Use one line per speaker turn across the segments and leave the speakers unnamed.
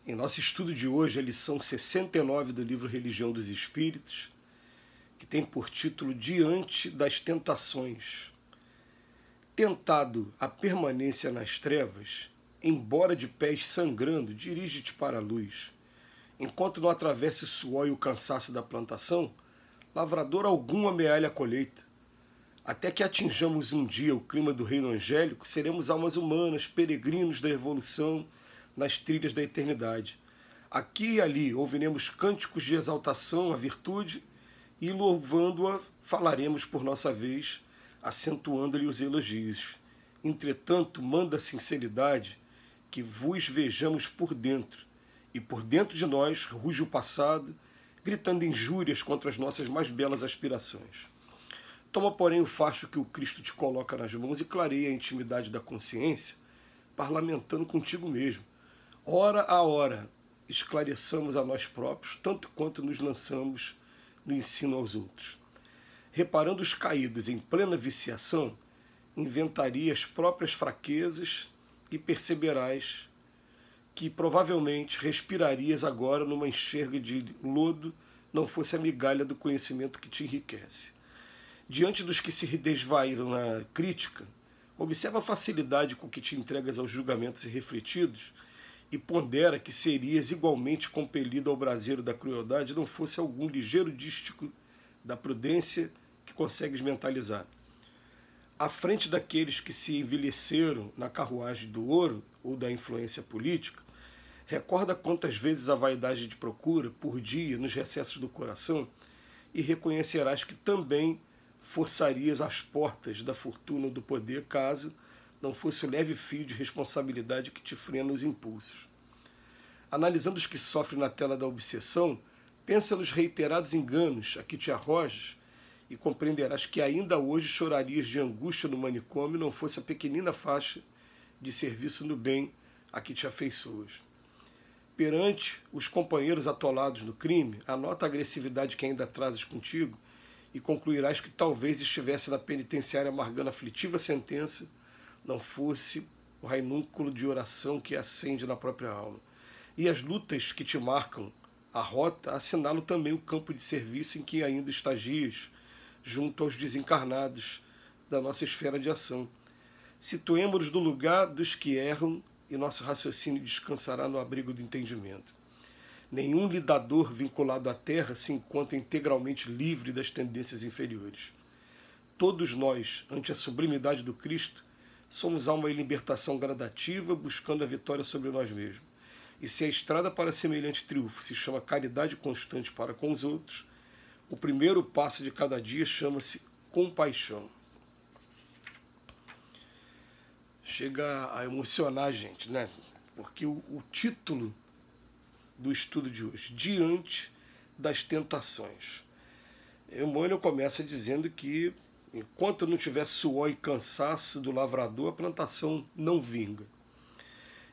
Em nosso estudo de hoje, a lição 69 do livro Religião dos Espíritos, que tem por título Diante das Tentações. Tentado a permanência nas trevas, embora de pés sangrando, dirige-te para a luz. Enquanto não atravesse o suor e o cansaço da plantação, lavrador algum amealha a colheita. Até que atinjamos um dia o clima do reino angélico, seremos almas humanas, peregrinos da evolução, nas trilhas da eternidade. Aqui e ali ouviremos cânticos de exaltação à virtude e, louvando-a, falaremos por nossa vez, acentuando-lhe os elogios. Entretanto, manda a sinceridade que vos vejamos por dentro, e por dentro de nós ruge o passado, gritando injúrias contra as nossas mais belas aspirações. Toma, porém, o facho que o Cristo te coloca nas mãos e clareia a intimidade da consciência, parlamentando contigo mesmo. Hora a hora, esclareçamos a nós próprios, tanto quanto nos lançamos no ensino aos outros. Reparando os caídos em plena viciação, inventaria as próprias fraquezas e perceberás que provavelmente respirarias agora numa enxerga de lodo, não fosse a migalha do conhecimento que te enriquece. Diante dos que se desvairam na crítica, observa a facilidade com que te entregas aos julgamentos irrefletidos e pondera que serias igualmente compelido ao braseiro da crueldade não fosse algum ligeiro dístico da prudência que consegues mentalizar. À frente daqueles que se envelheceram na carruagem do ouro ou da influência política, recorda quantas vezes a vaidade te procura por dia nos recessos do coração e reconhecerás que também forçarias as portas da fortuna ou do poder caso não fosse o leve fio de responsabilidade que te frena os impulsos. Analisando os que sofrem na tela da obsessão, pensa nos reiterados enganos a que te arrojas e compreenderás que ainda hoje chorarias de angústia no manicômio não fosse a pequenina faixa de serviço no bem a que te afeiçoas. Perante os companheiros atolados no crime, anota a agressividade que ainda trazes contigo e concluirás que talvez estivesse na penitenciária amargando a aflitiva sentença, não fosse o rainúnculo de oração que acende na própria alma. E as lutas que te marcam a rota assinalam também o campo de serviço em que ainda estagias, junto aos desencarnados da nossa esfera de ação. Situemo-nos no lugar dos que erram e nosso raciocínio descansará no abrigo do entendimento. Nenhum lidador vinculado à terra se encontra integralmente livre das tendências inferiores. Todos nós, ante a sublimidade do Cristo, somos alma em libertação gradativa, buscando a vitória sobre nós mesmos. E se a estrada para semelhante triunfo se chama caridade constante para com os outros, o primeiro passo de cada dia chama-se compaixão. Chega a emocionar a gente, né? Porque o título do estudo de hoje, Diante das Tentações. Emmanuel começa dizendo que enquanto não tiver suor e cansaço do lavrador, a plantação não vinga.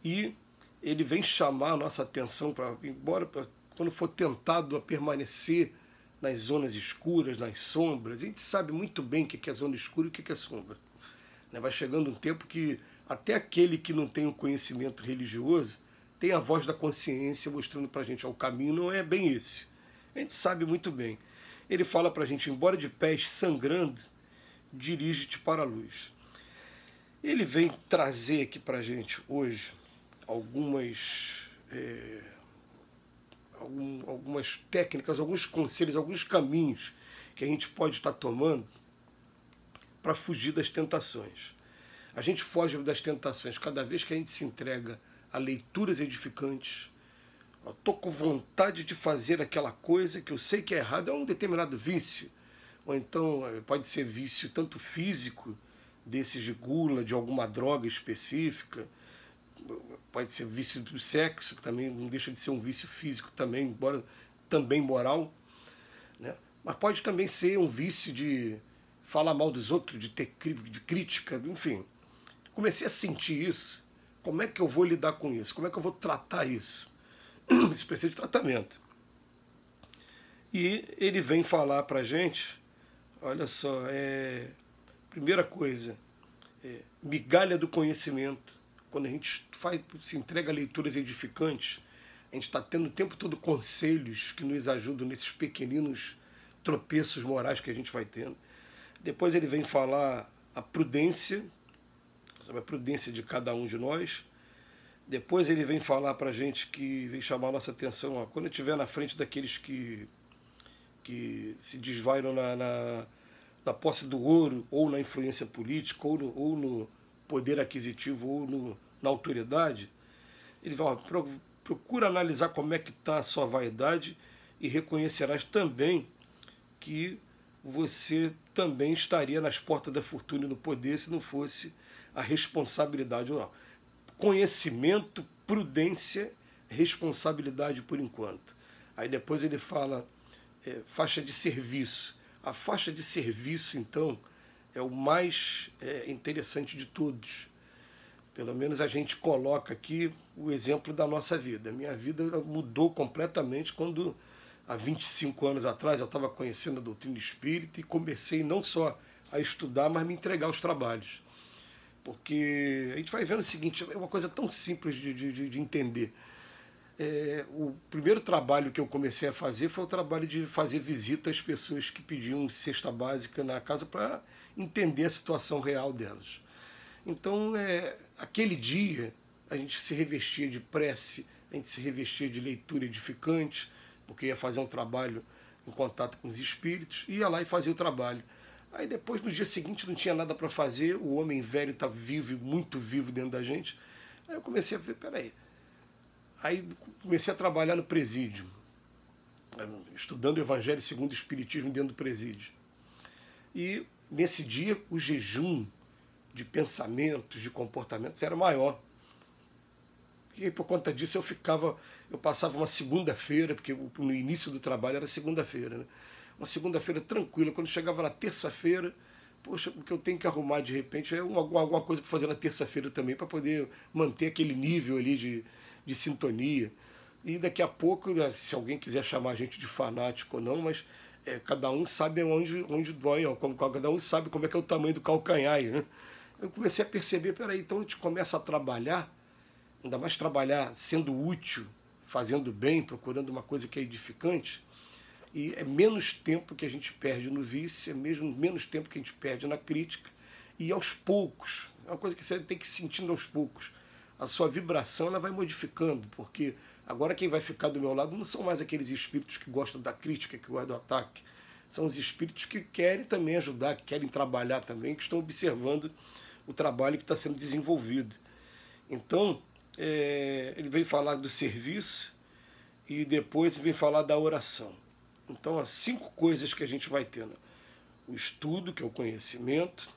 E ele vem chamar a nossa atenção para, embora quando for tentado a permanecer nas zonas escuras, nas sombras, a gente sabe muito bem o que é zona escura e o que é sombra. Vai chegando um tempo que até aquele que não tem um conhecimento religioso tem a voz da consciência mostrando para a gente, o caminho não é bem esse. A gente sabe muito bem. Ele fala para a gente, embora de pés sangrando, dirige-te para a luz. Ele vem trazer aqui para a gente hoje algumas técnicas, alguns conselhos, alguns caminhos que a gente pode estar tomando para fugir das tentações. A gente foge das tentações cada vez que a gente se entrega a leituras edificantes. Estou com vontade de fazer aquela coisa que eu sei que é errado, é um determinado vício. Ou então pode ser vício tanto físico, desses de gula, de alguma droga específica, pode ser vício do sexo, que também não deixa de ser um vício físico também, embora também moral, né? Mas pode também ser um vício de falar mal dos outros, de ter de crítica, enfim. Comecei a sentir isso. Como é que eu vou lidar com isso? Como é que eu vou tratar isso? Isso precisa de tratamento. E ele vem falar para a gente, olha só, primeira coisa, migalha do conhecimento. Quando a gente se entrega a leituras edificantes, A gente está tendo o tempo todo conselhos que nos ajudam nesses pequeninos tropeços morais que a gente vai tendo. Depois ele vem falar a prudência, sobre a prudência de cada um de nós. Depois ele vem falar para a gente, que vem chamar a nossa atenção, ó, quando estiver na frente daqueles que se desvairam na posse do ouro, ou na influência política, ou no poder aquisitivo, ou na autoridade, ele vai, ó, procura analisar como é que está a sua vaidade e reconhecerás também que você também estaria nas portas da fortuna e do poder se não fosse a responsabilidade. Ó, conhecimento, prudência, responsabilidade por enquanto. Aí depois ele fala faixa de serviço. A faixa de serviço, então, é o mais interessante de todos. Pelo menos a gente coloca aqui o exemplo da nossa vida. A minha vida mudou completamente quando, há 25 anos atrás, eu estava conhecendo a doutrina espírita e comecei não só a estudar, mas me entregar aos trabalhos. Porque a gente vai vendo o seguinte, é uma coisa tão simples de entender. O primeiro trabalho que eu comecei a fazer foi o trabalho de fazer visita às pessoas que pediam cesta básica na casa para entender a situação real delas. Então, aquele dia, a gente se revestia de prece, a gente se revestia de leitura edificante, porque ia fazer um trabalho em contato com os espíritos, ia lá e fazia o trabalho. Aí depois, no dia seguinte, não tinha nada para fazer, o homem velho está vivo, muito vivo dentro da gente. Aí eu comecei a ver, peraí. Aí comecei a trabalhar no presídio, estudando o Evangelho segundo o Espiritismo dentro do presídio. E nesse dia, o jejum de pensamentos, de comportamentos era maior. E por conta disso eu passava uma segunda-feira, porque no início do trabalho era segunda-feira, né? Uma segunda-feira tranquila. Quando chegava na terça-feira, poxa, o que eu tenho que arrumar de repente é alguma coisa para fazer na terça-feira também, para poder manter aquele nível ali de sintonia. E daqui a pouco, se alguém quiser chamar a gente de fanático ou não, mas cada um sabe onde dói, ó, cada um sabe como é que é o tamanho do calcanhar, né? Eu comecei a perceber, peraí, então a gente começa a trabalhar, ainda mais trabalhar sendo útil, fazendo bem, procurando uma coisa que é edificante, e é menos tempo que a gente perde no vício, é mesmo menos tempo que a gente perde na crítica, e aos poucos, é uma coisa que você tem que ir sentindo aos poucos, a sua vibração ela vai modificando, porque agora quem vai ficar do meu lado não são mais aqueles espíritos que gostam da crítica, que gostam do ataque, são os espíritos que querem também ajudar, que querem trabalhar também, que estão observando o trabalho que está sendo desenvolvido. Então, ele veio falar do serviço e depois veio falar da oração. Então, as 5 coisas que a gente vai tendo. O estudo, que é o conhecimento,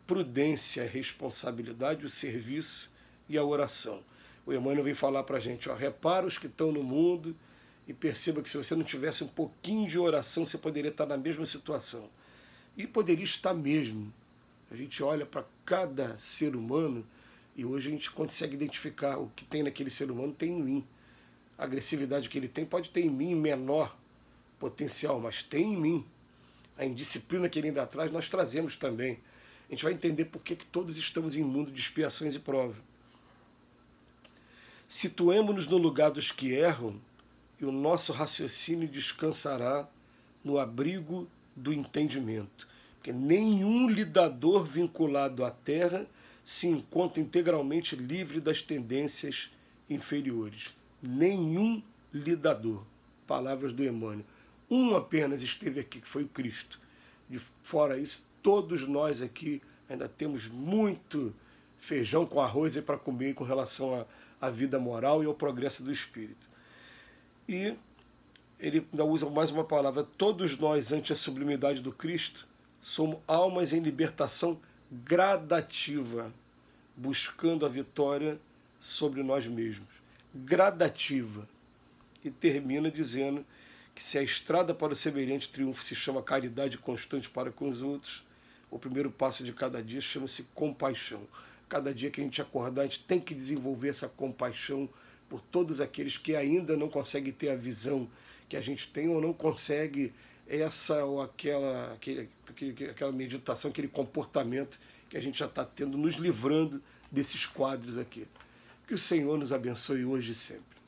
prudência, responsabilidade, o serviço e a oração. O Emmanuel vem falar para a gente, ó, repara os que estão no mundo e perceba que se você não tivesse um pouquinho de oração, você poderia estar na mesma situação. E poderia estar mesmo. A gente olha para cada ser humano e hoje a gente consegue identificar o que tem naquele ser humano tem em mim. A agressividade que ele tem pode ter em mim menor potencial, mas tem em mim. A indisciplina que ele ainda traz, nós trazemos também. A gente vai entender por que todos estamos em mundo de expiações e provas. Situemo-nos no lugar dos que erram e o nosso raciocínio descansará no abrigo do entendimento. Porque nenhum lidador vinculado à terra se encontra integralmente livre das tendências inferiores. Nenhum lidador. Palavras do Emmanuel. Um apenas esteve aqui, que foi o Cristo. De fora isso, todos nós aqui ainda temos muito feijão com arroz para comer com relação à vida moral e ao progresso do espírito. E ele ainda usa mais uma palavra. Todos nós, ante a sublimidade do Cristo, somos almas em libertação gradativa, buscando a vitória sobre nós mesmos. Gradativa. E termina dizendo que se a estrada para o semelhante triunfo se chama caridade constante para com os outros, o primeiro passo de cada dia chama-se compaixão. Cada dia que a gente acordar, a gente tem que desenvolver essa compaixão por todos aqueles que ainda não conseguem ter a visão que a gente tem ou não consegue essa ou aquela meditação, aquele comportamento que a gente já está tendo, nos livrando desses quadros aqui. Que o Senhor nos abençoe hoje e sempre.